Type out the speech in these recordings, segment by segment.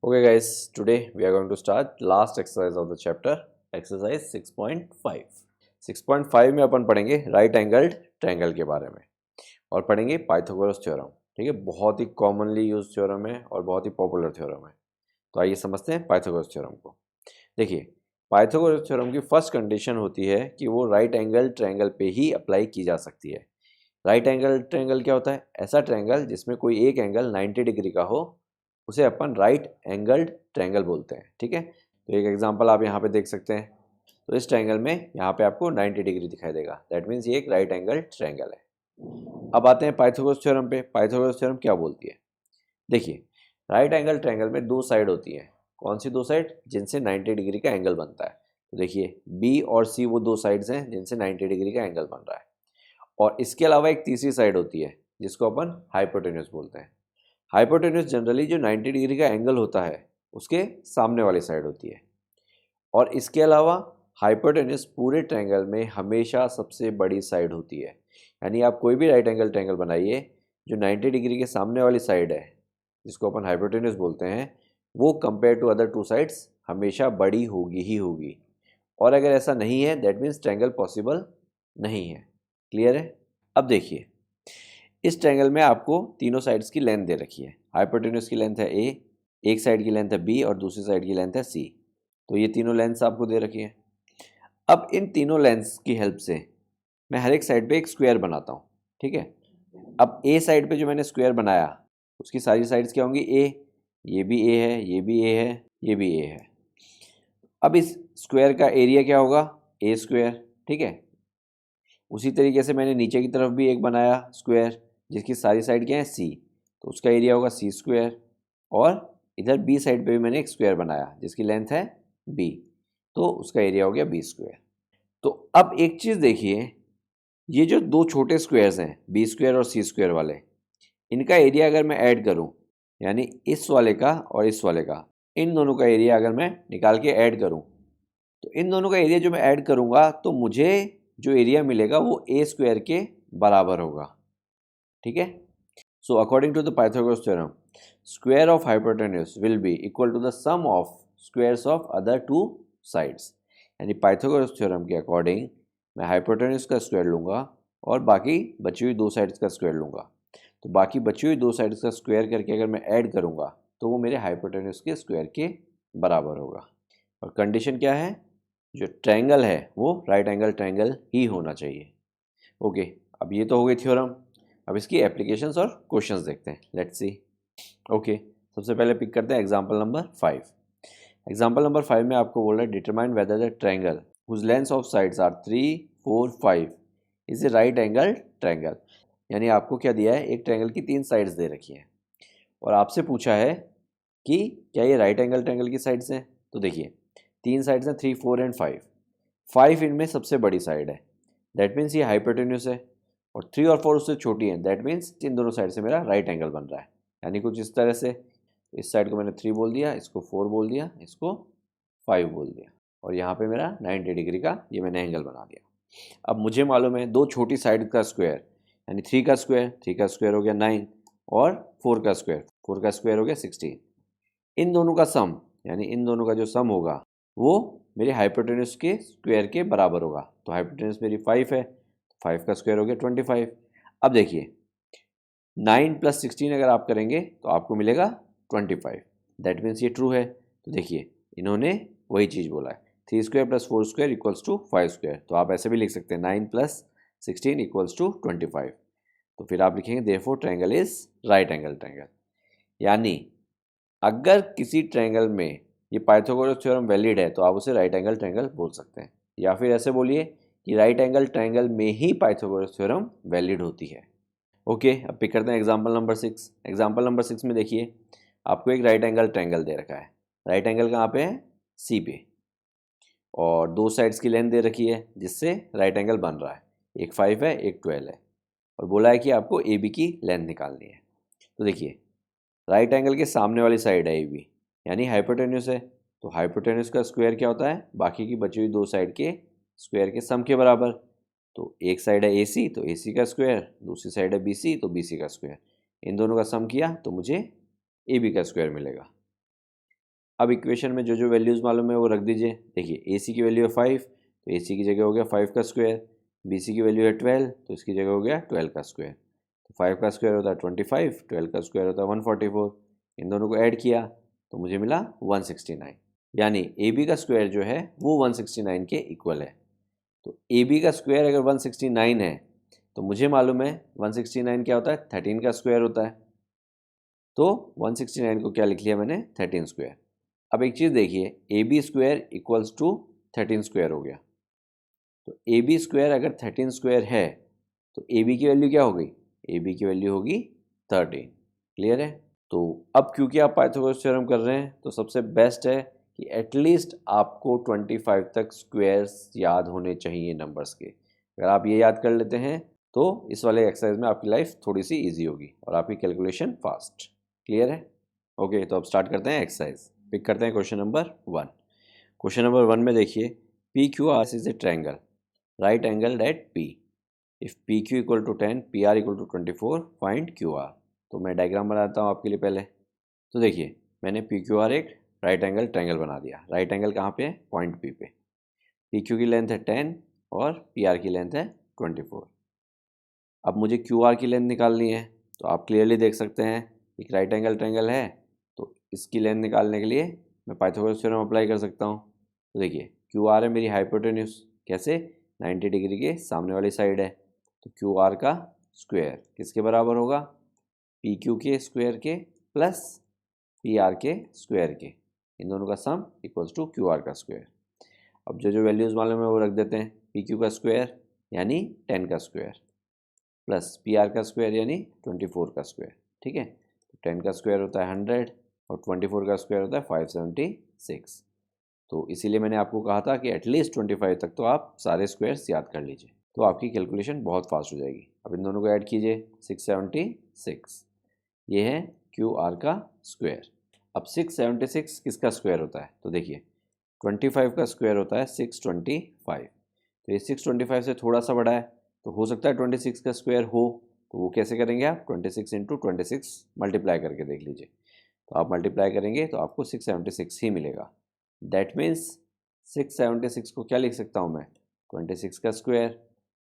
Okay guys, today we are going to start last exercise of the chapter, exercise 6.5. 6.5 में अपन पढ़ेंगे right angled triangle के बारे में और पढ़ेंगे पाइथागोरस थ्योरम। ठीक है, बहुत ही कॉमनली यूज थ्योरम है और बहुत ही पॉपुलर थ्योरम है। तो आइए समझते हैं पाइथागोरस थ्योरम को। देखिए, पाइथागोरस थ्योरम की फर्स्ट कंडीशन होती है कि वो राइट एंगल ट्रायंगल पे ही अप्लाई की जा सकती है। राइट एंगल ट्रायंगल क्या होता है? ऐसा ट्रायंगल जिसमें कोई एक एंगल 90 डिग्री का हो, उसे अपन राइट एंगल्ड ट्रायंगल बोलते हैं। ठीक है, तो एक एग्जांपल आप यहाँ पे देख सकते हैं। तो इस ट्रायंगल में यहाँ पे आपको 90 डिग्री दिखाई देगा, दैट मीन्स ये एक राइट एंगल ट्रायंगल है। अब आते हैं पाइथागोरस थ्योरम पे। पाइथागोरस थ्योरम क्या बोलती है? देखिए, राइट एंगल ट्रायंगल में दो साइड होती है। कौन सी दो साइड? जिनसे 90 डिग्री का एंगल बनता है। तो देखिए, बी और सी वो दो साइड्स हैं जिनसे 90 डिग्री का एंगल बन रहा है। और इसके अलावा एक तीसरी साइड होती है जिसको अपन हाइपोटेन्यूज बोलते हैं। हाइपोटेन्यूज जनरली जो 90 डिग्री का एंगल होता है उसके सामने वाली साइड होती है। और इसके अलावा हाइपोटेन्यूज पूरे ट्रायंगल में हमेशा सबसे बड़ी साइड होती है। यानी आप कोई भी राइट एंगल ट्रायंगल बनाइए, जो 90 डिग्री के सामने वाली साइड है जिसको अपन हाइपोटेन्यूज बोलते हैं, वो compare to other two sides हमेशा बड़ी होगी ही होगी। और अगर ऐसा नहीं है, दैट मीन्स ट्रायंगल पॉसिबल नहीं है। क्लियर है? अब देखिए, इस ट्रायंगल में आपको तीनों साइड्स की लेंथ दे रखी है। हाइपोटेन्यूज की लेंथ है ए, एक साइड की लेंथ है बी और दूसरी साइड की लेंथ है सी। तो ये तीनों लेंथ्स आपको दे रखी है। अब इन तीनों लेंथ्स की हेल्प से मैं हर एक साइड पे एक स्क्वायर बनाता हूँ। ठीक है, अब ए साइड पे जो मैंने स्क्वायर बनाया उसकी सारी साइड्स क्या होंगी? ए, ये भी ए है, ये भी ए है, ये भी ए है। अब इस स्क्वायर का एरिया क्या होगा? ए स्क्वायर। ठीक है, उसी तरीके से मैंने नीचे की तरफ भी एक बनाया स्क्वायर जिसकी सारी साइड क्या है? सी, तो उसका एरिया होगा सी स्क्वायर। और इधर बी साइड पे भी मैंने एक स्क्वायर बनाया जिसकी लेंथ है बी, तो उसका एरिया हो गया बी स्क्वायर। तो अब एक चीज़ देखिए, ये जो दो छोटे स्क्वायर्स हैं बी स्क्वायर और सी स्क्वायर वाले, इनका एरिया अगर मैं ऐड करूं, यानी इस वाले का और इस वाले का, इन दोनों का एरिया अगर मैं निकाल के ऐड करूं, तो इन दोनों का एरिया जो मैं ऐड करूंगा तो मुझे जो एरिया मिलेगा वो ए स्क्वायर के बराबर होगा। ठीक है, so according to the Pythagoras theorem, square of hypotenuse will be equal to the sum of squares of other two sides. यानी पाइथागोरस थ्योरम के अकॉर्डिंग मैं हाइपोटेन्यूज का स्क्वायर लूंगा और बाकी बची हुई दो साइड्स का स्क्वायर लूंगा। तो बाकी बची हुई दो साइड्स का स्क्वायर करके अगर मैं ऐड करूंगा तो वो मेरे हाइपोटेन्यूज के स्क्वायर के बराबर होगा। और कंडीशन क्या है? जो ट्रायंगल है वो राइट एंगल ट्रायंगल ही होना चाहिए। ओके, अब ये तो हो गई थ्योरम। अब इसकी एप्लीकेशंस और क्वेश्चंस देखते हैं। Let's see. ओके, सबसे पहले पिक करते हैं एग्जांपल नंबर 5। एग्जांपल नंबर 5 में आपको बोल रहा है determine whether the triangle whose lengths of sides are 3, 4, 5 is a right angle triangle. यानी आपको क्या दिया है? एक ट्रायंगल की तीन साइड्स दे रखी हैं और आपसे पूछा है कि क्या ये राइट एंगल ट्रायंगल की साइड्स हैं। तो देखिए, तीन साइड्स हैं 3, 4 एंड 5। 5 इनमें सबसे बड़ी साइड है, दैट मीन्स ये हाइपोटेन्यूस है। और 3 और 4 उससे छोटी है, दैट मीन्स इन दोनों साइड से मेरा राइट एंगल बन रहा है। यानी कुछ इस तरह से, इस साइड को मैंने 3 बोल दिया, इसको 4 बोल दिया, इसको 5 बोल दिया, और यहाँ पे मेरा 90 डिग्री का ये मैंने एंगल बना दिया। अब मुझे मालूम है दो छोटी साइड का स्क्वायर, यानी 3 का स्क्वायर, 3 का स्क्वायर हो गया 9, और 4 का स्क्वायर, 4 का स्क्वायर हो गया 16। इन दोनों का सम, यानी इन दोनों का जो सम होगा वो मेरे हाइपोटेन्यूस के स्क्वायर के बराबर होगा। तो हाइपोटेन्यूस मेरी 5 है, 5 का स्क्वायर हो गया 25। अब देखिए, 9 + 16 अगर आप करेंगे तो आपको मिलेगा 25, दैट मीन्स ये ट्रू है। तो देखिए, इन्होंने वही चीज़ बोला है, 3 square + 4 square equals to 5 square. तो आप ऐसे भी लिख सकते हैं 9 + 16 इक्वल्स टू 25। तो फिर आप लिखेंगे therefore triangle is right angle triangle. यानी अगर किसी ट्रायंगल में ये पाइथागोरस थ्योरम वैलिड है तो आप उसे राइट एंगल ट्रायंगल बोल सकते हैं, या फिर ऐसे बोलिए कि राइट एंगल ट्रायंगल में ही पाइथागोरस थ्योरम वैलिड होती है। ओके, अब पिक करते हैं एग्जांपल नंबर 6। एग्जांपल नंबर 6 में देखिए, आपको एक राइट एंगल ट्रायंगल दे रखा है। राइट एंगल कहाँ पे है? सी पे। और दो साइड्स की लेंथ दे रखी है जिससे राइट एंगल बन रहा है, एक 5 है, एक 12 है, और बोला है कि आपको ए बी की लेंथ निकालनी है। तो देखिए, राइट एंगल के सामने वाली साइड है ए बी, यानी हाइपोटेन्यूस है। तो हाइपोटेन्यूस का स्क्वायर क्या होता है? बाकी की बची हुई दो साइड के स्क्वायर के सम के बराबर। तो एक साइड है ए सी, तो ए सी का स्क्वायर, दूसरी साइड है बी सी, तो बी सी का स्क्वायर। इन दोनों का सम किया तो मुझे ए बी का स्क्वायर मिलेगा। अब इक्वेशन में जो जो वैल्यूज़ मालूम है वो रख दीजिए। देखिए AC की वैल्यू है 5, तो AC की जगह हो गया 5 का स्क्वायर, BC की वैल्यू है 12, तो इसकी जगह हो गया 12 का स्क्वायर। तो 5 का स्क्वायर होता है 25, 12 का स्क्वायर होता है 144। इन दोनों को ऐड किया तो मुझे मिला 169, यानी AB का स्क्वायर जो है वो 169 के इक्वल है। तो AB का स्क्वायर अगर 169 है तो मुझे मालूम है 169 क्या होता है, 13 का स्क्वायर होता है। तो 169 को क्या लिख लिया मैंने, 13 स्क्वायर। अब एक चीज़ देखिए, AB square equals to 13 square हो गया। तो AB स्क्वायर अगर 13 स्क्वायर है तो AB की वैल्यू क्या हो गई, AB की वैल्यू होगी 13। क्लियर है। तो अब क्योंकि आप पाइथागोरस थ्योरम कर रहे हैं तो सबसे बेस्ट है कि एटलीस्ट आपको 25 तक स्क्वायर्स याद होने चाहिए नंबर्स के। अगर आप ये याद कर लेते हैं तो इस वाले एक्सरसाइज में आपकी लाइफ थोड़ी सी इजी होगी और आपकी कैलकुलेशन फास्ट। क्लियर है। ओके, तो अब स्टार्ट करते हैं एक्सरसाइज। पिक करते हैं क्वेश्चन नंबर 1। क्वेश्चन नंबर 1 में देखिए, P Q R is a triangle, right angle at P, if P Q equal to 10, P R equal to 24, find Q R. तो मैं डायग्राम बनाता हूँ आपके लिए पहले। तो देखिए, मैंने पी क्यू आर एक राइट एंगल ट्रायंगल बना दिया। राइट एंगल कहाँ पे है, पॉइंट पी पे। पी क्यू की लेंथ है 10 और पी आर की लेंथ है 24। अब मुझे क्यू आर की लेंथ निकालनी है। तो आप क्लियरली देख सकते हैं एक राइट एंगल ट्रायंगल है, तो इसकी लेंथ निकालने के लिए मैं पाइथागोरस थ्योरम अप्लाई कर सकता हूँ। तो देखिए, क्यू आर है मेरी हाइपोटेन्यूज, कैसे, 90 डिग्री के सामने वाली साइड है। तो क्यू आर का स्क्वायर किसके बराबर होगा, पी क्यू के स्क्वायर के प्लस पी आर के स्क्वायर के, इन दोनों का sum equals to Q R का स्क्वायर। अब जो जो वैल्यूज़ मालूम है वो रख देते हैं। पी क्यू का स्क्वायर यानी 10 का स्क्वायर प्लस पी आर का स्क्वायर यानी 24 का स्क्वायर। ठीक है, तो 10 का स्क्वायर होता है 100 और 24 का स्क्वायर होता है 576। तो इसीलिए मैंने आपको कहा था कि एटलीस्ट 25 तक तो आप सारे स्क्वायर्स याद कर लीजिए, तो आपकी कैलकुलेशन बहुत फास्ट हो जाएगी। अब इन दोनों को ऐड कीजिए, 676, ये है क्यू आर का स्क्वायर। अब 676 किसका स्क्वायर होता है, तो देखिए 25 का स्क्वायर होता है 625। तो ये 625 से थोड़ा सा बड़ा है, तो हो सकता है 26 का स्क्वायर हो। तो वो कैसे करेंगे आप, 26 इंटू 26 मल्टीप्लाई करके देख लीजिए। तो आप मल्टीप्लाई करेंगे तो आपको 676 ही मिलेगा। दैट मीन्स 676 को क्या लिख सकता हूँ मैं, 26 का स्क्वायर।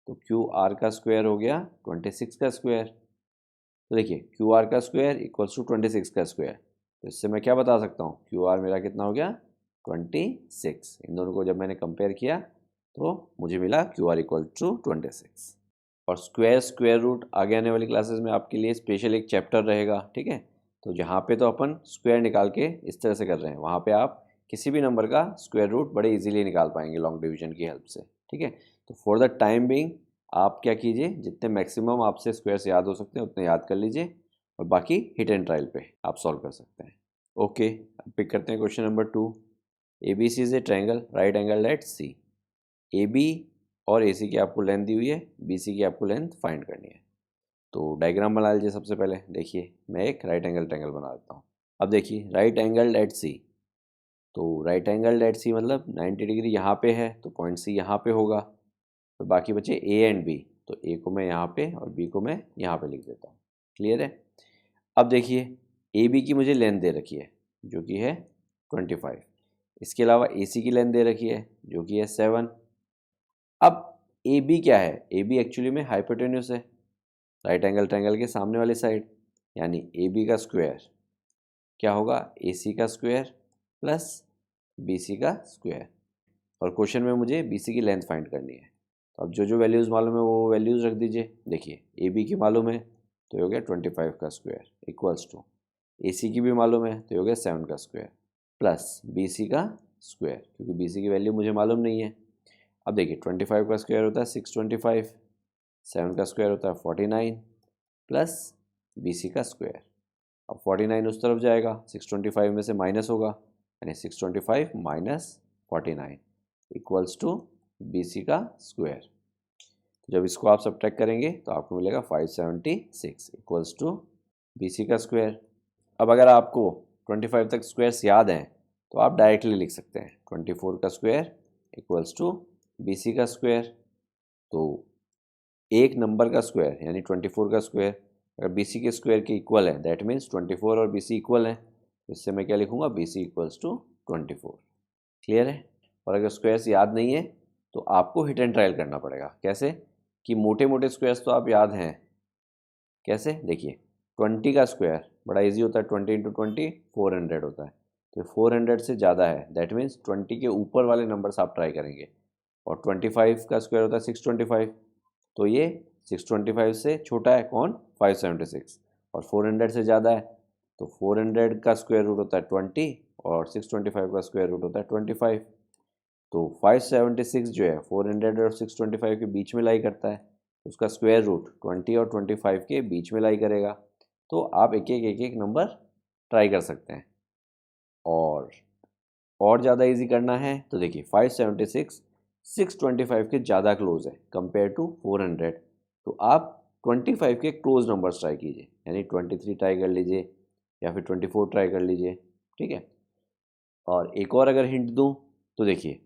तो क्यू आर का स्क्वायर हो गया 26 का स्क्वायर। तो देखिए, क्यू आर का स्क्वायर इक्वल्स टू 26 का स्क्वायर। तो इससे मैं क्या बता सकता हूँ, क्यू आर मेरा कितना हो गया, 26। इन दोनों को जब मैंने कंपेयर किया तो मुझे मिला क्यू आर इक्वल टू 26। और स्क्वायर स्क्वायर रूट आगे आने वाली क्लासेस में आपके लिए स्पेशल एक चैप्टर रहेगा। ठीक है, तो जहाँ पे तो अपन स्क्वायर निकाल के इस तरह से कर रहे हैं, वहाँ पे आप किसी भी नंबर का स्क्वायर रूट बड़े इजीली निकाल पाएंगे लॉन्ग डिवीजन की हेल्प से। ठीक है, तो फॉर द टाइम बीइंग आप क्या कीजिए, जितने मैक्सिमम आपसे स्क्वायर्स याद हो सकते हैं उतने याद कर लीजिए और बाकी हिट एंड ट्रायल पे आप सॉल्व कर सकते हैं। ओके, अब पिक करते हैं question number 2। A B C is a triangle, right angle at C, A B और ए सी की आपको लेंथ दी हुई है, बी सी की आपको लेंथ फाइंड करनी है। तो डायग्राम बना लीजिए सबसे पहले। देखिए, मैं एक राइट एंगल ट्रायंगल बना देता हूँ। अब देखिए, राइट एंगल एट सी, तो राइट एंगल एट सी मतलब 90 डिग्री यहाँ पे है, तो पॉइंट सी यहाँ पे होगा। और बाकी बचे ए एंड बी, तो ए को मैं यहाँ पे और बी को मैं यहाँ पे लिख देता हूँ। क्लियर है। अब देखिए, ए बी की मुझे लेंथ दे रखी है जो कि है 25। इसके अलावा ए सी की लेंथ दे रखी है जो कि है 7। अब ए बी क्या है, ए बी एक्चुअली में हाइपोटेन्यूस है राइट एंगल ट्रायंगल के सामने वाली साइड, यानी ए बी का स्क्वायर क्या होगा, ए सी का स्क्वायर प्लस बी सी का स्क्वायर। और क्वेश्चन में मुझे बी सी की लेंथ फाइंड करनी है। तो अब जो जो वैल्यूज़ मालूम है वो वैल्यूज़ रख दीजिए। देखिए, ए बी की मालूम है तो ये हो गया 25 का स्क्वायर इक्वल्स टू, ए सी की भी मालूम है तो ये हो गया 7 का स्क्वायर प्लस बी सी का स्क्वायर, क्योंकि बी सी की वैल्यू मुझे मालूम नहीं है। अब देखिए, 25 का स्क्वायर होता है 625, 7 का स्क्वायर होता है 49 प्लस बी सी का स्क्वायर। अब 49 उस तरफ जाएगा, 625 में से माइनस होगा, यानी 625 minus 49 equals to B C का स्क्वायर। जब इसको आप सब्ट्रैक्ट करेंगे तो आपको मिलेगा 576 इक्वल्स टू बी सी का स्क्वायर। अब अगर आपको 25 तक स्क्वायर्स याद हैं तो आप डायरेक्टली लिख सकते हैं 24 का square equals to B C का स्क्वायर। तो एक नंबर का स्क्वायर यानी 24 का स्क्वायर अगर बी सी के स्क्वायर के इक्वल है, दैट मीन्स 24 और बी सी इक्वल है। तो इससे मैं क्या लिखूँगा, BC इक्वल्स टू 24। क्लियर है। और अगर स्क्वायर्स याद नहीं है तो आपको हिट एंड ट्रायल करना पड़ेगा। कैसे कि मोटे मोटे स्क्वायर्स तो आप याद हैं। कैसे, देखिए 20 का स्क्वायर बड़ा इजी होता है, 20 इंटू 20 400 होता है। तो 400 से ज़्यादा है, दैट मीन्स 20 के ऊपर वाले नंबर्स आप ट्राई करेंगे। और 25 का स्क्वायर होता है 625, तो ये 625 से छोटा है कौन, 576। और 400 से ज़्यादा है, तो 400 का स्क्वायर रूट होता है 20 और 625 का स्क्वायर रूट होता है 25। तो 576 जो है 400 और 625 के बीच में लाई करता है, उसका स्क्वायर रूट 20 और 25 के बीच में लाई करेगा। तो आप एक एक नंबर ट्राई कर सकते हैं। और ज़्यादा इजी करना है तो देखिए 576 625 के ज़्यादा क्लोज है कंपेयर टू 400, तो आप 25 के क्लोज नंबर्स ट्राई कीजिए, यानी 23 ट्राई कर लीजिए या फिर 24 ट्राई कर लीजिए। ठीक है। और एक और अगर हिंट दूँ तो देखिए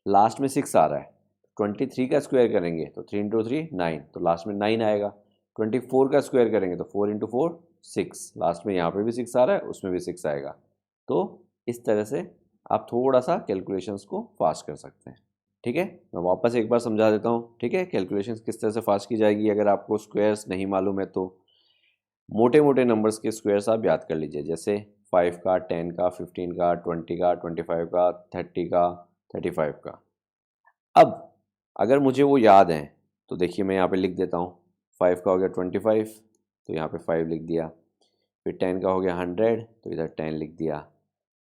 लास्ट में 6 आ रहा है, 23 का स्क्वायर करेंगे तो 3 इंटू 3 9, तो लास्ट में 9 आएगा। 24 का स्क्वायर करेंगे तो 4 इंटू 4 6, लास्ट में यहाँ पे भी 6 आ रहा है, उसमें भी 6 आएगा। तो इस तरह से आप थोड़ा सा कैलकुलेशंस को फास्ट कर सकते हैं। ठीक है, मैं वापस एक बार समझा देता हूँ। ठीक है, कैलकुलेशंस किस तरह से फास्ट की जाएगी अगर आपको स्क्वायर्स नहीं मालूम है तो। मोटे मोटे नंबर्स के स्क्वायर्स आप याद कर लीजिए, जैसे 5 का, 10 का, 15 का, 20 का, 25 का, 30 का, 35 का। अब अगर मुझे वो याद है तो देखिए मैं यहाँ पे लिख देता हूँ। 5 का हो गया 25, तो यहाँ पे 5 लिख दिया। फिर 10 का हो गया 100, तो इधर 10 लिख दिया।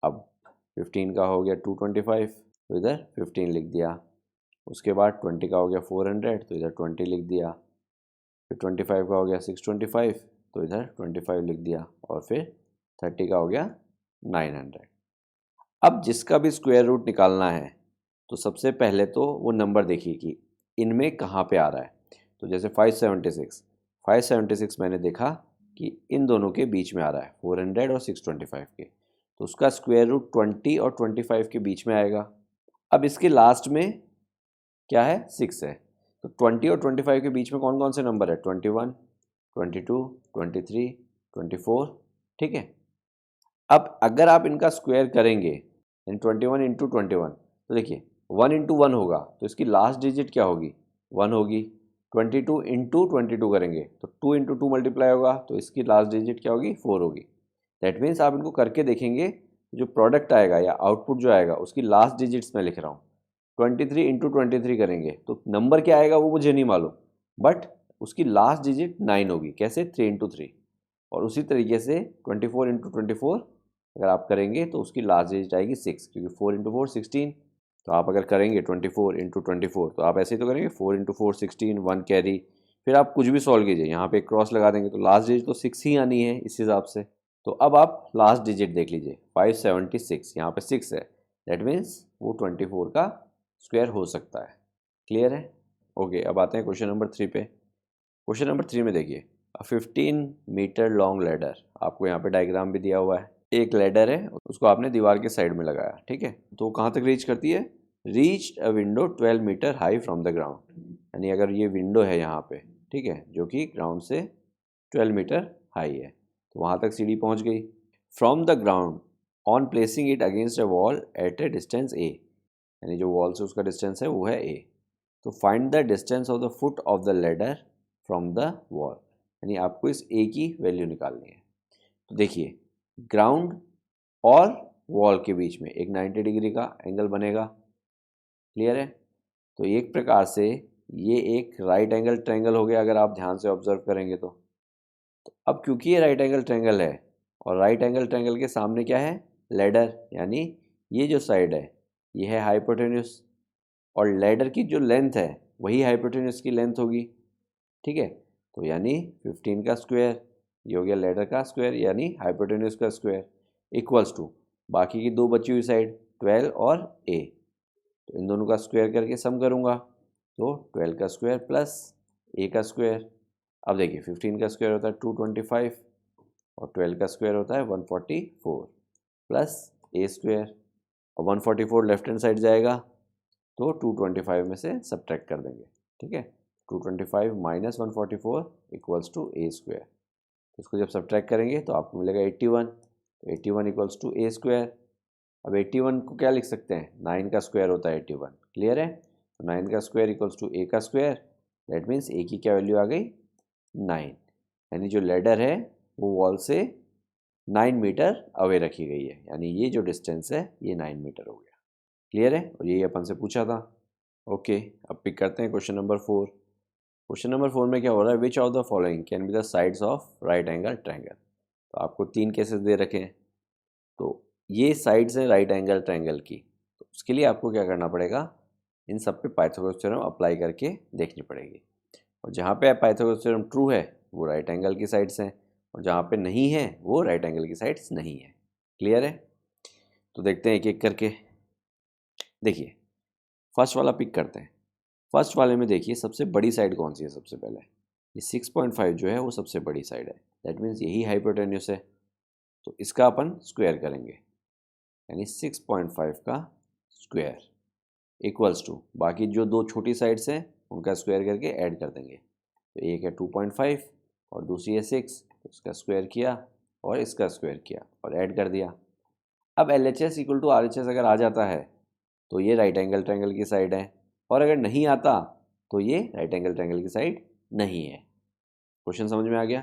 अब 15 का हो गया 225, तो इधर 15 लिख दिया। उसके बाद 20 का हो गया 400, तो इधर 20 लिख दिया। फिर 25 का हो गया 625, तो इधर 25 लिख दिया। और फिर 30 का हो गया 900। अब जिसका भी स्क्वायर रूट निकालना है तो सबसे पहले तो वो नंबर देखिए कि इनमें कहाँ पे आ रहा है। तो जैसे 576 मैंने देखा कि इन दोनों के बीच में आ रहा है, 400 और 625 के, तो उसका स्क्वायर रूट 20 और 25 के बीच में आएगा। अब इसके लास्ट में क्या है, 6 है, तो 20 और 25 के बीच में कौन कौन से नंबर है, 21, 22, 23, 24। ठीक है। अब अगर आप इनका स्क्वायर करेंगे इन 21 इंटू 21, तो देखिए 1 इंटू 1 होगा, तो इसकी लास्ट डिजिट क्या होगी, 1 होगी। 22 इंटू 22 करेंगे तो 2 इंटू 2 मल्टीप्लाई होगा, तो इसकी लास्ट डिजिट क्या होगी, 4 होगी। दैट मीन्स आप इनको करके देखेंगे, जो प्रोडक्ट आएगा या आउटपुट जो आएगा उसकी लास्ट डिजिट्स में लिख रहा हूँ। 23 इंटू 23 करेंगे तो नंबर क्या आएगा वो मुझे नहीं मालूम, बट उसकी लास्ट डिजिट 9 होगी। कैसे, 3 इंटू 3। और उसी तरीके से 24 इंटू 24 अगर आप करेंगे तो उसकी लास्ट डिजिट आएगी 6, क्योंकि 4 इंटू 4 16। तो आप अगर करेंगे 24 इंटू 24 तो आप ऐसे ही तो करेंगे 4 इंटू 4 16, 1 कैरी। फिर आप कुछ भी सॉल्व कीजिए, यहाँ पे क्रॉस लगा देंगे तो लास्ट डिजिट तो 6 ही आनी है इस हिसाब से। तो अब आप लास्ट डिजिट देख लीजिए, 576, यहाँ पे 6 है, दैट मीन्स वो 24 का स्क्वायर हो सकता है। क्लियर है। ओके, अब आते हैं क्वेश्चन नंबर 3 पे। क्वेश्चन नंबर 3 में देखिए, 15 मीटर लॉन्ग लैडर, आपको यहाँ पे डायग्राम भी दिया हुआ है। एक लैडर है, उसको आपने दीवार के साइड में लगाया। ठीक है, तो कहाँ तक रीच करती है, reach a window 12 metre high from the ground. यानी अगर ये विंडो है यहाँ पे, ठीक है, जो कि ग्राउंड से 12 मीटर हाई है, तो वहाँ तक सीढ़ी पहुँच गई। From the ground on placing it against a wall at a distance a, यानी जो वॉल से उसका डिस्टेंस है वो है ए। तो find the distance of the foot of the ladder from the wall, यानी आपको इस ए की वैल्यू निकालनी है। तो देखिए ग्राउंड और वॉल के बीच में एक 90 डिग्री का एंगल बनेगा। क्लियर है। तो एक प्रकार से ये एक राइट एंगल ट्रायंगल हो गया अगर आप ध्यान से ऑब्जर्व करेंगे तो। अब क्योंकि ये राइट एंगल ट्रायंगल है और राइट एंगल ट्रायंगल के सामने क्या है, लैडर, यानी ये जो साइड है ये है हाइपोटेन्यूस, और लैडर की जो लेंथ है वही हाइपोटेन्यूस की लेंथ होगी। ठीक है, तो यानी 15 का स्क्वायर, ये हो गया लैडर का स्क्वायर यानी हाइपोटेन्यूस का स्क्वायर, इक्वल्स टू बाकी की दो बची हुई साइड 12 और ए। तो इन दोनों का स्क्वायर करके सम करूँगा, तो 12 का स्क्वायर प्लस ए का स्क्वायर। अब देखिए 15 का स्क्वायर होता है 225 और 12 का स्क्वायर होता है 144 प्लस ए स्क्वायर, और 144 लेफ्ट हैंड साइड जाएगा तो 225 में से सब्ट्रैक्ट कर देंगे। ठीक है, 225 minus 144 equals to A square. इसको जब सब्ट्रैक्ट करेंगे तो आपको मिलेगा 81। तो 81 इक्वल्स टू ए स्क्वायर। अब 81 को क्या लिख सकते हैं, 9 का स्क्वायर होता है 81, क्लियर है। तो 9 का स्क्वायर इक्वल्स टू ए का स्क्वायर, दैट मीन्स ए की क्या वैल्यू आ गई 9, यानी जो लेडर है वो वॉल से 9 मीटर अवे रखी गई है, यानी ये जो डिस्टेंस है ये 9 मीटर हो गया, क्लियर है। और यही अपन से पूछा था। ओके, अब पिक करते हैं क्वेश्चन नंबर 4। क्वेश्चन नंबर 4 में क्या हो रहा है, which of the following can be the sides of right angle triangle. तो आपको 3 केसेस दे रखे हैं, तो ये साइड्स हैं राइट एंगल ट्रायंगल की, तो उसके लिए आपको क्या करना पड़ेगा, इन सब पे पाइथागोरस थ्योरम अप्लाई करके देखनी पड़ेगी। और जहाँ पे पाइथागोरस थ्योरम ट्रू है वो राइट एंगल की साइड्स हैं, और जहाँ पे नहीं है वो राइट एंगल की साइड्स नहीं है, क्लियर है। तो देखते हैं एक एक करके। देखिए फर्स्ट वाला पिक करते हैं। फर्स्ट वाले में देखिए सबसे बड़ी साइड कौन सी है, सबसे पहले ये 6.5 जो है वो सबसे बड़ी साइड है, दैट मीन्स यही हाइपोटेन्यूस है। तो इसका अपन स्क्वायर करेंगे, यानी 6.5 का स्क्वायर इक्वल्स टू बाकी जो दो छोटी साइड्स हैं उनका स्क्वायर करके ऐड कर देंगे। तो एक है 2.5 और दूसरी है 6, तो इसका स्क्वायर किया और इसका स्क्वायर किया और ऐड कर दिया। अब LHS इक्वल टू RHS अगर आ जाता है तो ये राइट एंगल ट्रायंगल की साइड है, और अगर नहीं आता तो ये राइट एंगल ट्रायंगल की साइड नहीं है। क्वेश्चन समझ में आ गया।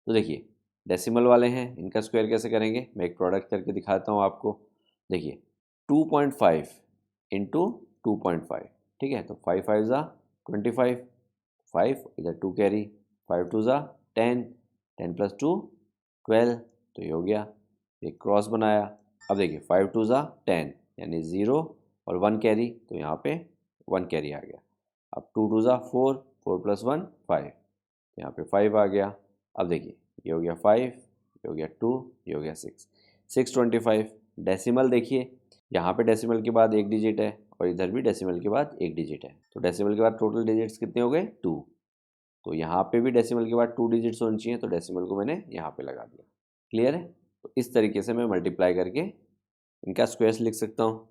तो देखिए डेसिमल वाले हैं, इनका स्क्वायर कैसे करेंगे, मैं एक प्रोडक्ट करके दिखाता हूँ आपको। देखिए 2.5 इंटू 2.5, ठीक है। तो 5 5 ज़ा 25, 5 इधर 2 कैरी, 5 2 ज़ा 10, 10 प्लस 2 12, तो ये हो गया, एक क्रॉस बनाया। अब देखिए 5 2 ज़ा 10 यानी 0 और 1 कैरी, तो यहाँ पे 1 कैरी आ गया। अब 2 2 ज़ा 4, 4 प्लस 1 5, तो यहाँ पे 5 आ गया। अब देखिए ये हो गया 5, ये हो गया 2, ये हो गया 6, 625। डेसिमल देखिए यहाँ पे डेसिमल के बाद एक डिजिट है और इधर भी डेसिमल के बाद एक डिजिट है, तो डेसिमल के बाद टोटल डिजिट्स कितने हो गए 2। तो यहाँ पे भी डेसिमल के बाद 2 डिजिट्स होनी चाहिए, तो डेसिमल को मैंने यहाँ पे लगा दिया, क्लियर है। तो इस तरीके से मैं मल्टीप्लाई करके इनका स्क्वायर्स लिख सकता हूँ।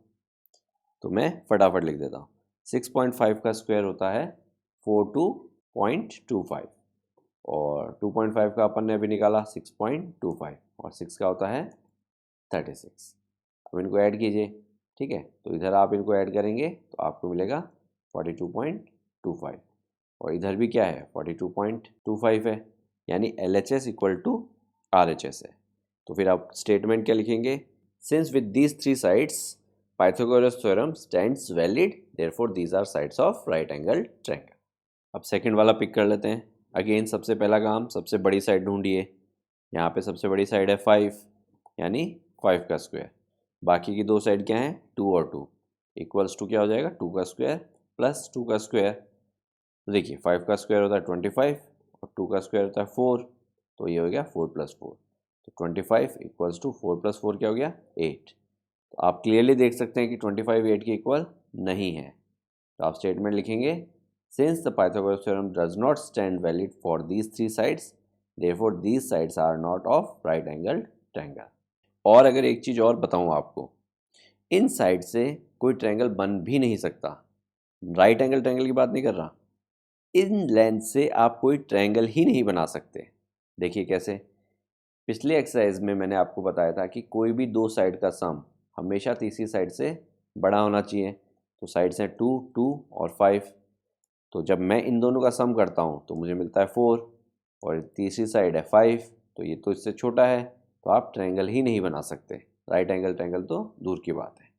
तो मैं फटाफट लिख देता हूँ, 6.5 का स्क्वायर होता है 42.25, और 2.5 का अपन ने अभी निकाला 6.25, और 6 का होता है 36। अब इनको ऐड कीजिए, ठीक है। तो इधर आप इनको ऐड करेंगे तो आपको मिलेगा 42.25, और इधर भी क्या है 42.25 है, यानी LHS इक्वल टू RHS है। तो फिर आप स्टेटमेंट क्या लिखेंगे, since with these 3 sides Pythagoras theorem stands valid, therefore these are sides of right angle triangle. अब सेकंड वाला पिक कर लेते हैं। अगेन सबसे पहला काम, सबसे बड़ी साइड ढूंढिए। यहाँ पे सबसे बड़ी साइड है 5, यानी 5 का स्क्वायर। बाकी की दो साइड क्या है 2 और 2, इक्वल्स टू क्या हो जाएगा 2 का स्क्वायर प्लस 2 का स्क्वायर। तो देखिए 5 का स्क्वायर होता है 25 और 2 का स्क्वायर होता है 4, तो ये हो गया 4 प्लस 4, तो 25 इक्वल्स टू 4 प्लस 4 क्या हो गया 8। तो आप क्लियरली देख सकते हैं कि 25 8 के इक्वल नहीं है। तो आप स्टेटमेंट लिखेंगे, since the Pythagoras theorem does not stand valid for these 3 sides, therefore these sides are not of right angle triangle. और अगर एक चीज़ और बताऊं आपको, इन साइड से कोई ट्रायंगल बन भी नहीं सकता। राइट एंगल ट्रायंगल की बात नहीं कर रहा, इन लेंथ से आप कोई ट्रायंगल ही नहीं बना सकते। देखिए कैसे, पिछले एक्सरसाइज में मैंने आपको बताया था कि कोई भी दो साइड का सम हमेशा तीसरी साइड से बड़ा होना चाहिए। तो साइड्स हैं 2 2 और 5, तो जब मैं इन दोनों का सम करता हूँ तो मुझे मिलता है 4, और तीसरी साइड है 5, तो ये तो इससे छोटा है, तो आप ट्रायंगल ही नहीं बना सकते। राइट एंगल ट्रायंगल तो दूर की बात है,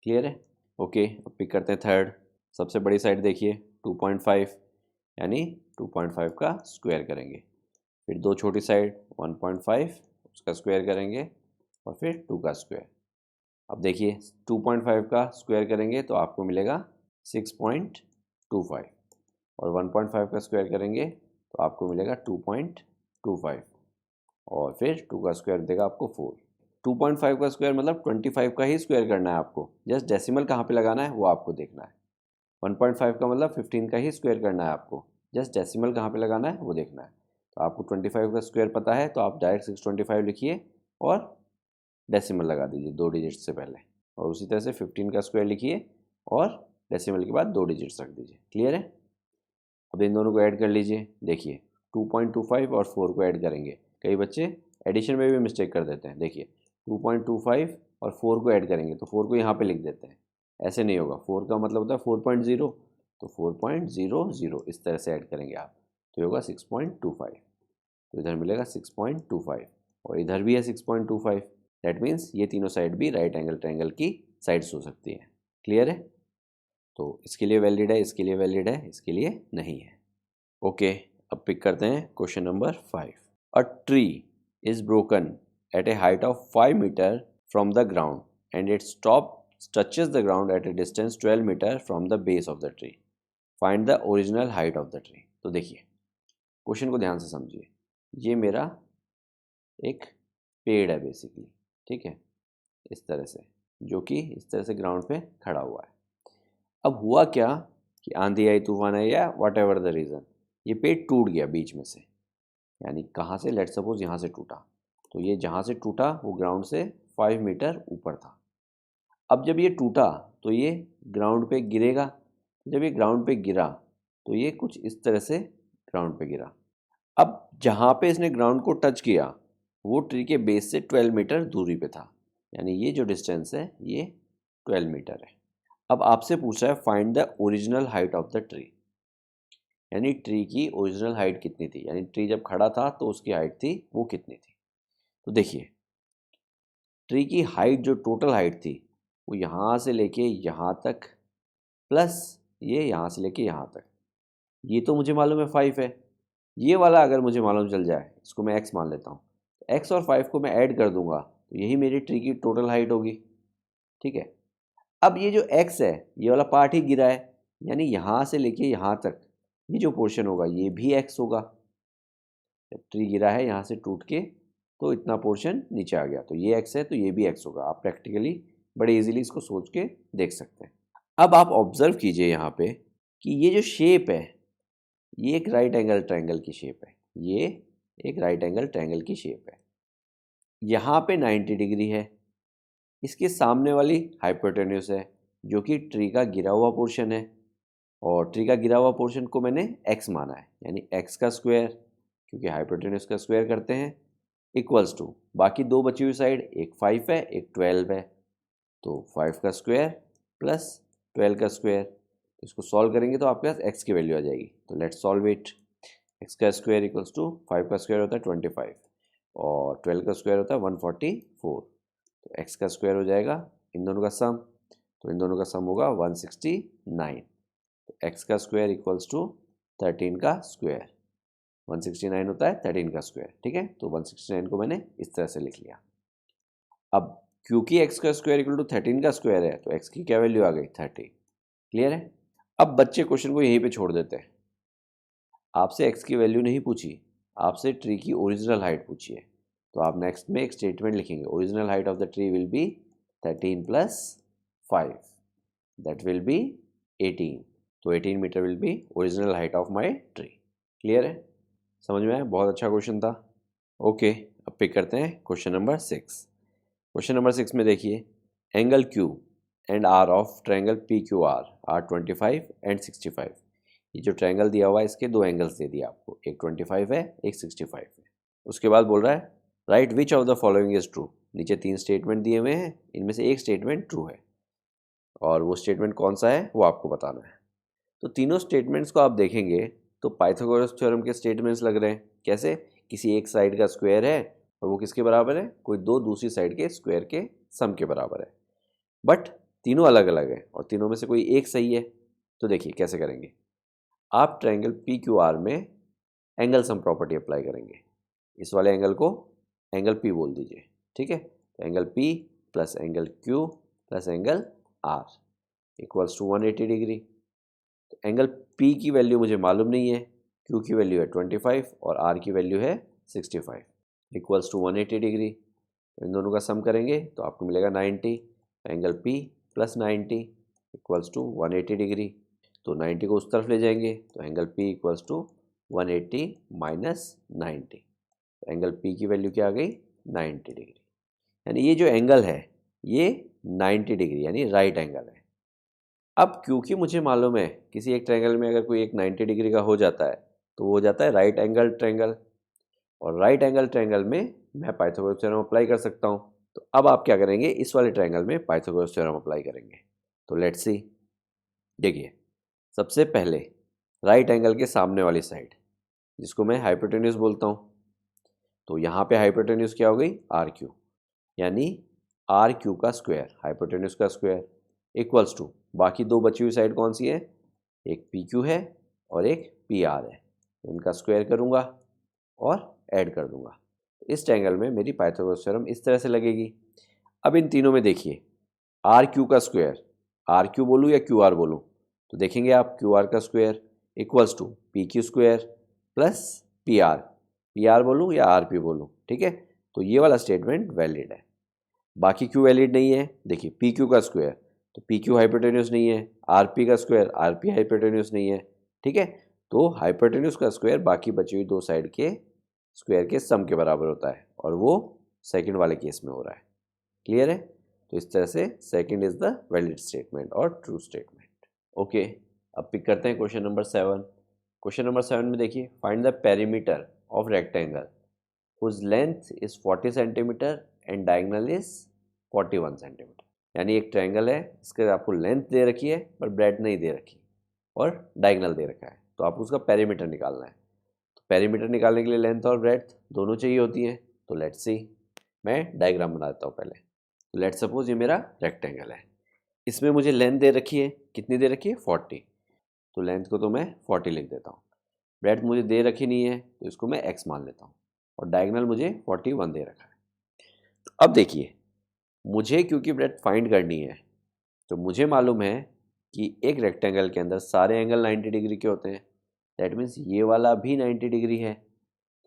क्लियर है। ओके, अब पिक करते हैं थर्ड। सबसे बड़ी साइड देखिए 2.5, यानी 2.5 का स्क्वायर करेंगे। फिर दो छोटी साइड 1.5, उसका स्क्वायर करेंगे, और फिर 2 का स्क्वायर। अब देखिए 2.5 का स्क्वायर करेंगे तो आपको मिलेगा 6.25, और 1.5 का स्क्वायर करेंगे तो आपको मिलेगा 2.25, और फिर 2 का स्क्वायर देगा आपको 4। 2.5 का स्क्वायर मतलब 25 का ही स्क्वायर करना है आपको, जस्ट डेसिमल कहाँ पे लगाना है वो आपको देखना है। 1.5 का मतलब 15 का ही स्क्वायर करना है आपको, जस्ट डेसिमल कहाँ पे लगाना है वो देखना है। तो आपको 25 का स्क्वायर पता है तो आप डायरेक्ट 625 लिखिए और डेसिमल लगा दीजिए 2 डिजिट से पहले, और उसी तरह से 15 का स्क्वायर लिखिए और डेसिमल के बाद 2 डिजिट्स रख दीजिए, क्लियर है। अब इन दोनों को ऐड कर लीजिए। देखिए 2.25 और 4 को ऐड करेंगे, कई बच्चे एडिशन में भी मिस्टेक कर देते हैं। देखिए 2.25 और 4 को ऐड करेंगे तो 4 को यहाँ पे लिख देते हैं, ऐसे नहीं होगा, 4 का मतलब होता है 4.0, तो 4.00 इस तरह से ऐड करेंगे आप, तो ये होगा 6.25, तो इधर मिलेगा 6.25 और इधर भी है 6.25, दैट मीन्स ये तीनों साइड भी राइट एंगल ट्रायंगल की साइड्स हो सकती है। क्लियर है? तो इसके लिए वैलिड है, इसके लिए वैलिड है, इसके लिए नहीं है। ओके, अब पिक करते हैं question number 5। A tree is broken at a height of 5 metre from the ground and its top touches the ground at a distance 12 metre from the base of the tree, find the original height of the tree. तो देखिए question को ध्यान से समझिए, ये मेरा एक पेड़ है बेसिकली, ठीक है, इस तरह से, जो कि इस तरह से ग्राउंड पे खड़ा हुआ है। अब हुआ क्या कि आंधी आई, तूफान आई या वट एवर द रीज़न, ये पेड़ टूट गया बीच में से, यानी कहाँ से, लेट सपोज यहाँ से टूटा, तो ये जहाँ से टूटा वो ग्राउंड से 5 मीटर ऊपर था। अब जब ये टूटा तो ये ग्राउंड पे गिरेगा, जब ये ग्राउंड पे गिरा तो ये कुछ इस तरह से ग्राउंड पे गिरा। अब जहाँ पे इसने ग्राउंड को टच किया वो ट्री के बेस से 12 मीटर दूरी पे था, यानी ये जो डिस्टेंस है ये 12 मीटर है। अब आपसे पूछा है find the original height of the tree, यानी ट्री की ओरिजिनल हाइट कितनी थी, यानी ट्री जब खड़ा था तो उसकी हाइट थी वो कितनी थी। तो देखिए ट्री की हाइट, जो टोटल हाइट थी वो यहाँ से लेके यहाँ तक प्लस ये यहाँ से लेके यहाँ तक, ये तो मुझे मालूम है 5 है। ये वाला अगर मुझे मालूम चल जाए, इसको मैं x मान लेता हूँ, x और 5 को मैं ऐड कर दूंगा तो यही मेरी ट्री की टोटल हाइट होगी, ठीक है। अब ये जो x है ये वाला पार्ट ही गिरा है, यानी यहाँ से लेके यहाँ तक ये जो पोर्शन होगा ये भी x होगा। जब ट्री गिरा है यहाँ से टूट के तो इतना पोर्शन नीचे आ गया, तो ये x है तो ये भी x होगा। आप प्रैक्टिकली बड़े इजीली इसको सोच के देख सकते हैं। अब आप ऑब्जर्व कीजिए यहाँ पे कि ये जो शेप है ये एक राइट एंगल ट्रायंगल की शेप है, ये एक राइट एंगल ट्रायंगल की शेप है। यहाँ पे 90 डिग्री है, इसके सामने वाली हाइपोटेन्यूस है जो कि ट्री का गिरा हुआ पोर्शन है, और ट्री का गिरा हुआ पोर्शन को मैंने x माना है, यानी x का स्क्वायर, क्योंकि हाइपोटेन्यूस का स्क्वायर करते हैं, इक्वल्स टू बाकी दो बची हुई साइड, एक 5 है एक 12 है, तो 5 का स्क्वायर प्लस 12 का स्क्वायर, इसको सॉल्व करेंगे तो आपके पास x की वैल्यू आ जाएगी। तो लेट्स सॉल्व इट। x का स्क्वायर इक्वल्स टू 5 का स्क्वायर होता है 25 और 12 का स्क्वायर होता है 144, तो x का स्क्वायर हो जाएगा इन दोनों का सम, तो इन दोनों का सम होगा 169, तो x का स्क्वायर इक्वल्स टू 13 का स्क्वायर, 169 होता है 13 का स्क्वायर, ठीक है। तो 169 को मैंने इस तरह से लिख लिया। अब क्योंकि x का स्क्वायर इक्वल टू 13 का स्क्वायर है तो x की क्या वैल्यू आ गई 30। क्लियर है? अब बच्चे क्वेश्चन को यहीं पे छोड़ देते हैं, आपसे x की वैल्यू नहीं पूछी, आपसे ट्री की ओरिजिनल हाइट पूछी है, तो आप नेक्स्ट में एक स्टेटमेंट लिखेंगे, original height of the tree will be 13 plus 5, that will be 18, तो 18 metre will be original height of my tree. Clear है? समझ में आया? बहुत अच्छा क्वेश्चन था। ओके, अब पिक करते हैं क्वेश्चन नंबर 6। क्वेश्चन नंबर 6 में देखिए, angle Q and R of triangle PQR are 25 and 65। ये जो ट्रायंगल दिया हुआ है इसके दो एंगल्स दे दिए आपको, एक 25 है एक 65 है। उसके बाद बोल रहा है right which of the following is true. नीचे 3 स्टेटमेंट दिए हुए हैं, इनमें से एक स्टेटमेंट ट्रू है और वो स्टेटमेंट कौन सा है वो आपको बताना है। तो तीनों स्टेटमेंट्स को आप देखेंगे तो पाइथागोरस थ्योरम के स्टेटमेंट्स लग रहे हैं। कैसे? किसी एक साइड का स्क्वायर है और वो किसके बराबर है, कोई दो दूसरी साइड के स्क्वायर के सम के बराबर है, बट तीनों अलग अलग है और तीनों में से कोई एक सही है। तो देखिए कैसे करेंगे, आप ट्रायंगल PQR में एंगल सम प्रॉपर्टी अप्लाई करेंगे, इस वाले एंगल को एंगल P बोल दीजिए, ठीक है। तो angle P plus angle Q plus angle R equals to 180 degree. तो एंगल P की वैल्यू मुझे मालूम नहीं है, Q की वैल्यू है 25 और R की वैल्यू है 65 इक्वल्स टू 180 डिग्री। इन दोनों का सम करेंगे तो आपको मिलेगा 90, angle P plus 90 equals to 180 degree. तो 90 को उस तरफ ले जाएंगे तो angle P equals to 180 minus 90, तो एंगल P की वैल्यू क्या आ गई 90 डिग्री। यानी ये जो एंगल है ये 90 डिग्री यानी राइट एंगल है। अब क्योंकि मुझे मालूम है किसी एक ट्रायंगल में अगर कोई एक 90 डिग्री का हो जाता है तो वो हो जाता है राइट एंगल ट्रायंगल, और राइट एंगल ट्रायंगल में मैं पाइथागोरस थ्योरम अप्लाई कर सकता हूँ। तो अब आप क्या करेंगे, इस वाले ट्रायंगल में पाइथागोरस थ्योरम अप्लाई करेंगे। तो लेट्स सी, देखिए सबसे पहले राइट एंगल के सामने वाली साइड जिसको मैं हाइपोटेन्यूज बोलता हूँ, तो यहाँ पे हाइपोटेन्यूज क्या हो गई, आर क्यू, यानी आर क्यू का स्क्वायर, हाइपोटेन्यूज का स्क्वायर इक्वल्स टू, बाकी दो बची हुई साइड कौन सी है, एक पी क्यू है और एक पी आर है, इनका स्क्वायर करूँगा और ऐड कर दूंगा। इस ट्रायंगल में मेरी पाइथागोरस थ्योरम इस तरह से लगेगी। अब इन तीनों में देखिए, आर क्यू का स्क्वायर, आर क्यू बोलूँ या क्यू आर बोलूँ, तो देखेंगे आप क्यू आर का square equals to P Q square plus P R बोलूँ या आर पी बोलूँ, ठीक है। तो ये वाला स्टेटमेंट वैलिड है, बाकी क्यू वैलिड नहीं है। देखिए पी क्यू का स्क्वायर, तो पी क्यू हाइपोटेन्यूज नहीं है, आर पी का स्क्वायर, आर पी हाइपोटेन्यूज नहीं है, ठीक है। तो हाइपोटेन्यूज का स्क्वायर बाकी बची हुई दो साइड के स्क्वायर के सम के बराबर होता है, और वो सेकंड वाले केस में हो रहा है। क्लियर है। तो इस तरह से second is the valid statement और ट्रू स्टेटमेंट। ओके, अब पिक करते हैं क्वेश्चन नंबर 7। क्वेश्चन नंबर 7 में देखिए, find the perimeter of rectangle whose length is 40 centimetre and diagonal is 41 centimetre. यानी एक ट्रायंगल है, इसके आपको लेंथ दे रखी है पर ब्रेड नहीं दे रखी और डायगोनल दे रखा है, तो आपको उसका पेरीमीटर निकालना है। तो पेरीमीटर निकालने के लिए लेंथ और ब्रेड्थ दोनों चाहिए होती हैं। तो लेट्स सी, मैं डायग्राम बना देता हूँ पहले। तो लेट्स सपोज ये मेरा रेक्टेंगल है, इसमें मुझे लेंथ दे रखी है, कितनी दे रखी है, 40। तो लेंथ को तो मैं 40 लिख देता हूँ। ब्रेड्थ मुझे दे रखी नहीं है, तो इसको मैं x मान लेता हूँ, और डायगोनल मुझे 41 दे रखा है। तो अब देखिए, मुझे क्योंकि ब्रेड्थ फाइंड करनी है, तो मुझे मालूम है कि एक रेक्टेंगल के अंदर सारे एंगल 90 डिग्री के होते हैं। दैट मीन्स ये वाला भी 90 डिग्री है,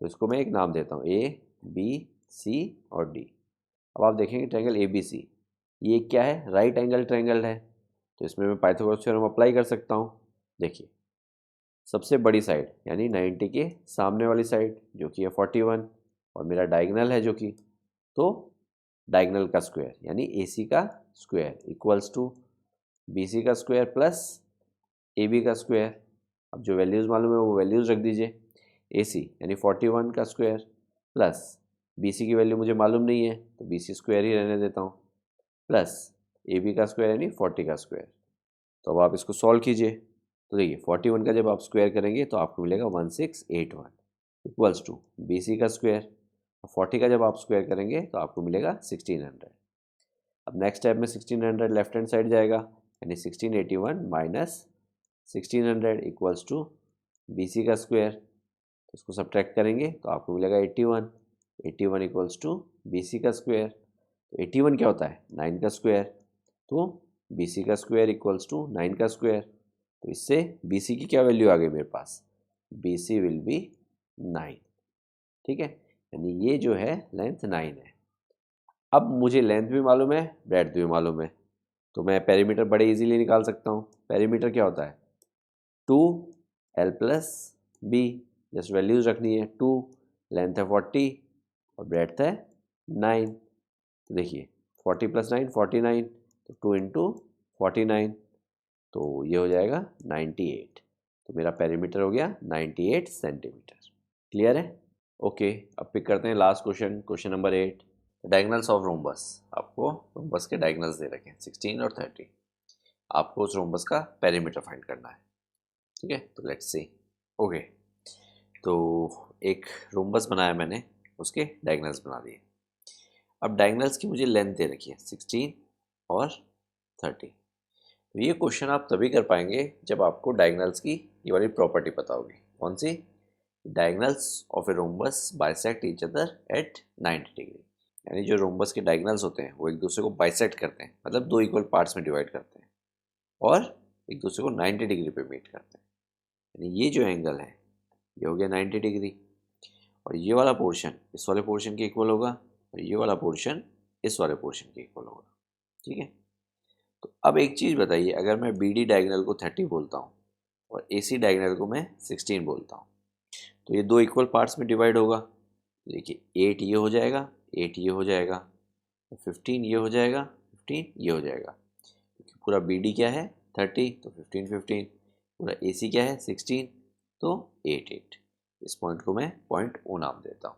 तो इसको मैं एक नाम देता हूँ, ए बी सी और डी। अब आप देखेंगे ट्रायंगल ए बी सी, ये क्या है, राइट एंगल ट्रायंगल है, तो इसमें मैं पाइथागोरस थ्योरम अप्लाई कर सकता हूँ। देखिए सबसे बड़ी साइड यानी 90 के सामने वाली साइड जो कि है 41, और मेरा डायगोनल है जो कि, तो डायगोनल का स्क्वायर यानी ए सी का square equals to B C का स्क्वायर प्लस ए बी का स्क्वायर। अब जो वैल्यूज़ मालूम है वो वैल्यूज़ रख दीजिए, ए सी यानी 41 का स्क्वायर प्लस बी सी की वैल्यू मुझे मालूम नहीं है, तो बी सी स्क्वायर ही रहने देता हूँ, प्लस ए बी का स्क्वायर यानी 40 का स्क्वायर। तो अब आप इसको सॉल्व कीजिए, तो देखिए 41 का जब आप स्क्वायर करेंगे तो आपको मिलेगा 1681 इक्वल्स टू बी सी का स्क्वायर, और 40 का जब आप स्क्वायर करेंगे तो आपको मिलेगा 1600। अब नेक्स्ट स्टेप में 1600 लेफ्ट हैंड साइड जाएगा, यानी 1681 minus 1600 equals to B C का स्क्वायर, तो इसको सब्ट्रैक्ट करेंगे तो आपको मिलेगा 81, 81 इक्वल्स टू बी सी का स्क्वायर। तो 81 क्या होता है, 9 का स्क्वायर, तो बी सी का स्क्वायर इक्वल्स टू 9 का स्क्वायर। तो इससे बी सी की क्या वैल्यू आ गई मेरे पास, बी सी विल बी 9, ठीक है। यानी ये जो है लेंथ 9 है। अब मुझे लेंथ भी मालूम है, ब्रेड्थ भी मालूम है, तो मैं पेरीमीटर बड़े इजीली निकाल सकता हूँ। पेरीमीटर क्या होता है, 2 L plus B, just values रखनी है, 2 लेंथ है 40 और ब्रेड्थ है 9। तो देखिए 40 प्लस 9 49, तो 2 इंटू 49, तो ये हो जाएगा 98। तो मेरा पेरीमीटर हो गया 98 सेंटीमीटर। क्लियर है। ओके, अब पिक करते हैं last question, question number 8। Diagonals of rhombus, आपको रोम्बस के डायगोनल्स दे रखे हैं 16 और 30, आपको उस रोम्बस का पेरीमीटर फाइंड करना है, ठीक है। तो लेट्स सी। ओके, तो एक रोम्बस बनाया मैंने, उसके डायगोनल्स बना दिए। अब डायगोनल्स की मुझे लेंथ दे रखी है 16 और 30। तो ये क्वेश्चन आप तभी कर पाएंगे जब आपको डायगोनल्स की ये वाली प्रॉपर्टी पता होगी। कौन सी, diagonals of a rhombus bisect each other at 90 degree. यानी जो रोम्बस के डायगोनल्स होते हैं वो एक दूसरे को बाइसेक्ट करते हैं, मतलब दो इक्वल पार्ट्स में डिवाइड करते हैं और एक दूसरे को 90 डिग्री पे मीट करते हैं। यानी ये जो एंगल है ये हो गया 90 डिग्री, और ये वाला पोर्शन इस वाले पोर्शन के इक्वल होगा, और ये वाला पोर्शन इस वाले पोर्शन के इक्वल होगा, ठीक है। तो अब एक चीज़ बताइए, अगर मैं बी डी डायगोनल को 30 बोलता हूँ और ए सी डायगोनल को मैं 16 बोलता हूँ, तो ये दो इक्वल पार्ट्स में डिवाइड होगा। देखिए 8 ये हो जाएगा, 8 ये हो जाएगा, 15 ये हो जाएगा, 15 ये हो जाएगा, क्योंकि पूरा बी डी क्या है 30, तो 15 15, पूरा ए सी क्या है 16, तो 8 8। इस पॉइंट को मैं पॉइंट ओ नाम देता हूँ।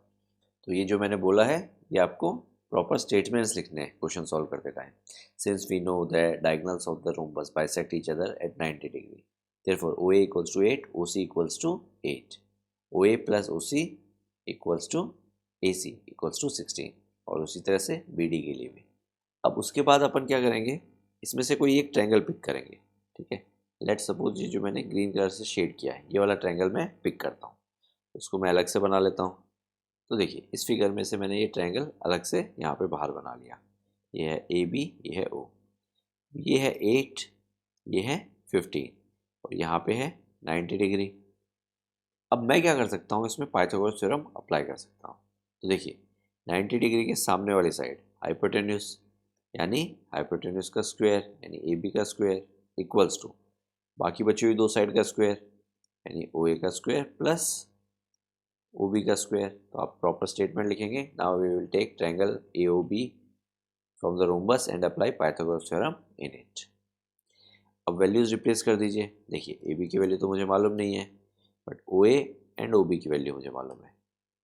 तो ये जो मैंने बोला है ये आपको प्रॉपर स्टेटमेंट्स लिखने हैं क्वेश्चन सॉल्व करते time. Since we know the diagonals of the rhombus bisect each other at 90 degree, therefore OA equals to 8, OC equals to 8, OA plus OC equals to AC equals to 16, और उसी तरह से BD के लिए भी। अब उसके बाद अपन क्या करेंगे, इसमें से कोई एक ट्रायंगल पिक करेंगे, ठीक है। लेट सपोज ये जो मैंने ग्रीन कलर से शेड किया है, ये वाला ट्रायंगल मैं पिक करता हूँ, उसको मैं अलग से बना लेता हूँ। तो देखिए इस फिगर में से मैंने ये ट्रायंगल अलग से यहाँ पे बाहर बना लिया। ये है AB, ये है O, ये है 8, ये है 15, और यहाँ पे है 90 डिग्री। अब मैं क्या कर सकता हूँ, इसमें पाइथागोरस थ्योरम अप्लाई कर सकता हूँ। तो देखिए 90 डिग्री के सामने वाली साइड हाइपोटेन्यूस, यानी हाइपोटेन्यूस का स्क्वायर यानी AB का स्क्वायर इक्वल्स टू बाकी बची हुई दो साइड का स्क्वायर यानी OA का स्क्वायर प्लस OB का स्क्वायर। तो आप प्रॉपर स्टेटमेंट लिखेंगे, now we will take triangle AOB from the rhombus and apply Pythagoras theorem in it. अब वैल्यूज रिप्लेस कर दीजिए। देखिए AB की वैल्यू तो मुझे मालूम नहीं है, बट OA एंड OB की वैल्यू मुझे मालूम है।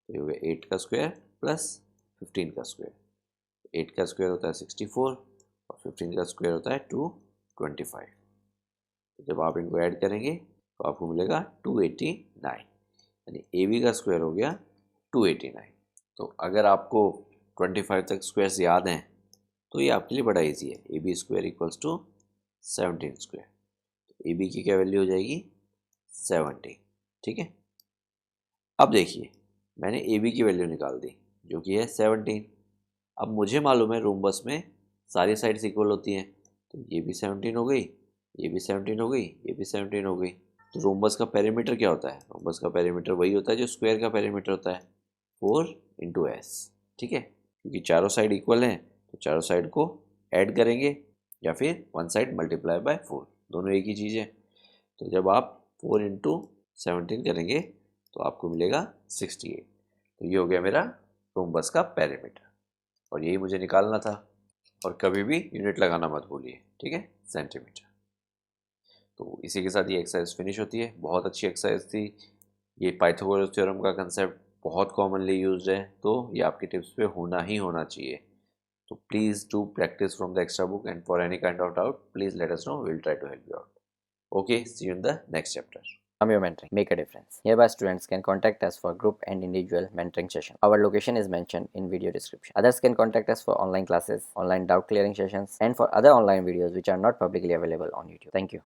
तो ये हो गया 8 का स्क्वायर प्लस 15 का स्क्वायर। 8 का स्क्वायर होता है 64 और 15 का स्क्वायर होता है 225। तो जब आप इनको ऐड करेंगे तो आपको मिलेगा 289, यानी AB का स्क्वायर हो गया 289। तो अगर आपको 25 तक स्क्वायर्स याद हैं तो ये आपके लिए बड़ा इजी है। AB square equals to 17 square. तो AB की क्या वैल्यू हो जाएगी 70, ठीक है। अब देखिए मैंने AB की वैल्यू निकाल दी जो कि है 17। अब मुझे मालूम है रोम्बस में सारी साइड्स इक्वल होती हैं, तो ये भी 17 हो गई, ये भी 17 हो गई, ये भी 17 हो गई। तो रोम्बस का पेरीमीटर क्या होता है, रोम्बस का पेरीमीटर वही होता है जो स्क्वायर का पेरीमीटर होता है, 4 इंटू एस, ठीक है। क्योंकि चारों साइड इक्वल हैं तो चारों साइड को ऐड करेंगे या फिर वन साइड मल्टीप्लाई बाय 4, दोनों एक ही चीज़ है। तो जब आप 4 इंटू 17 करेंगे तो आपको मिलेगा 68। तो ये हो गया मेरा रोम्बस का पेरीमीटर, और यही मुझे निकालना था। और कभी भी यूनिट लगाना मत भूलिए, ठीक है, सेंटीमीटर। तो इसी के साथ ये एक्सरसाइज फिनिश होती है। बहुत अच्छी एक्सरसाइज थी। ये पाइथागोरस थ्योरम का कंसेप्ट बहुत कॉमनली यूज्ड है, तो ये आपकी टिप्स पे होना ही होना चाहिए। तो please do practice from the extra book, and for any kind of doubt, please let us know. We'll try to help you out. Okay, see you in the next chapter. Your mentoring make a difference. Hereby students can contact us for group and individual mentoring session. Our location is mentioned in video description. Others can contact us for online classes, online doubt clearing sessions, and for other online videos which are not publicly available on YouTube. Thank you.